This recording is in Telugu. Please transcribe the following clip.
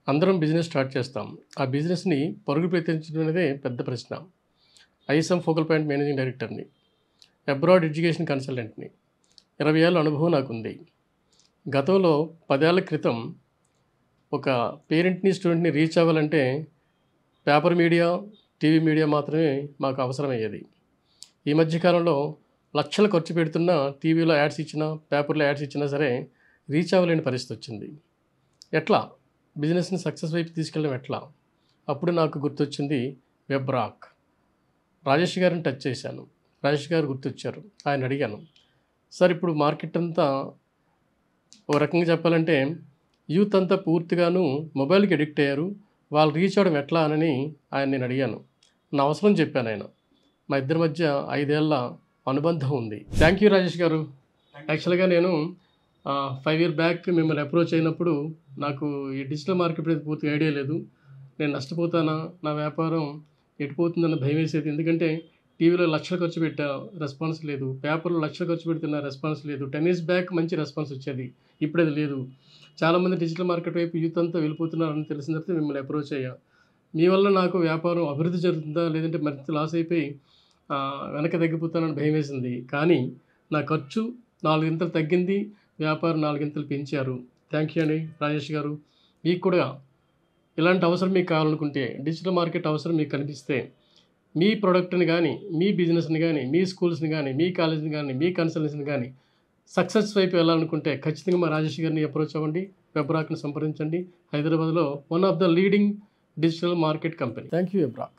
అందరం బిజినెస్ స్టార్ట్ చేస్తాం. ఆ బిజినెస్‌ని పరుగులు పెట్టించడం అనేదే పెద్ద ప్రశ్న. ఐఎస్ఎం ఫోకల్ పాయింట్ మేనేజింగ్ డైరెక్టర్‌ని. అబ్రాడ్ ఎడ్యుకేషన్ కన్సల్టెంట్‌ని. 20 ఏళ్ల అనుభవం నాకుంది. గతంలో 10 ఏళ్ల క్రితం ఒక పేరెంట్‌ని, స్టూడెంట్‌ని రీచ్ అవ్వాలంటే పేపర్ మీడియా, టీవీ మీడియా మాత్రమే మాకు అవసరమయ్యేది. ఈ మధ్య కాలంలో లక్షలు ఖర్చు పెడుతున్నా టీవీలో యాడ్స్ ఇచ్చినా, పేపర్‌లో యాడ్స్ ఇచ్చినా సరే రీచ్ అవ్వలేని పరిస్థితి వచ్చింది. ఎట్లా? బిజినెస్‌ని సక్సెస్ వైపు తీసుకెళ్ళడం ఎట్లా? అప్పుడు నాకు గుర్తొచ్చింది వెబ్‌రాక్. రాజేష్ గారిని టచ్ చేశాను. రాజేష్ గారు గుర్తొచ్చారు. ఆయన్ని అడిగాను. సార్ ఇప్పుడు మార్కెట్ అంతా ఓ రకంగా చెప్పాలంటే యూత్ అంతా పూర్తిగాను మొబైల్‌కి అడిక్ట్ అయ్యారు. వాళ్ళు రీచ్ అవ్వడం ఎట్లా అని నేను అడిగాను. నా అవసరం చెప్పాను ఆయన. మా ఇద్దరి మధ్య 5 ఏళ్ల అనుబంధం ఉంది. థ్యాంక్ యూ రాజేష్ గారు. యాక్చువల్‌గా నేను 5 ఇయర్ బ్యాక్ మిమ్మల్ని అప్రోచ్ అయినప్పుడు నాకు ఈ డిజిటల్ మార్కెట్ మీద పూర్తిగా ఐడియా లేదు. నేను నష్టపోతానా? నా వ్యాపారం ఎటుపోతుందన్న భయమేసేది. ఎందుకంటే టీవీలో లక్షలు ఖర్చు పెట్టా, రెస్పాన్స్ లేదు. పేపర్‌లో లక్షలు ఖర్చు పెడుతున్నా, రెస్పాన్స్ లేదు. 10 ఇయర్స్ బ్యాక్ మంచి రెస్పాన్స్ వచ్చేది. ఇప్పుడది లేదు. చాలామంది డిజిటల్ మార్కెట్ వైపు యూత్ అంతా వెళ్ళిపోతున్నారని తెలిసిన తర్వాత మిమ్మల్ని అప్రోచ్ అయ్యా. మీ వల్ల నాకు వ్యాపారం అభివృద్ధి జరుగుతుందా? లేదంటే మరింత లాస్ అయిపోయి వెనక్కి తగ్గిపోతానని భయమేసింది. కానీ నా ఖర్చు 4 ఇంతలు తగ్గింది. వ్యాపారం 4 ఇంతలు పెంచారు. థ్యాంక్ యూ అండి రాజేష్ గారు. మీకు కూడా ఇలాంటి అవసరం మీకు కావాలనుకుంటే, డిజిటల్ మార్కెట్ అవసరం మీకు కనిపిస్తే, మీ ప్రొడక్ట్‌ని గానీ, మీ బిజినెస్‌ని గానీ, మీ స్కూల్స్‌ని గానీ, మీ కాలేజ్‌ని గానీ, మీ కన్సల్టెన్సీని గానీ సక్సెస్ వైపు వెళ్ళాలనుకుంటే ఖచ్చితంగా మా రాజేష్ గారిని అప్రోచ్ అవ్వండి. వెబ్‌రాక్‌ని సంప్రదించండి. హైదరాబాద్‌లో one of the leading digital market company. Thank you వెబ్‌రాక్.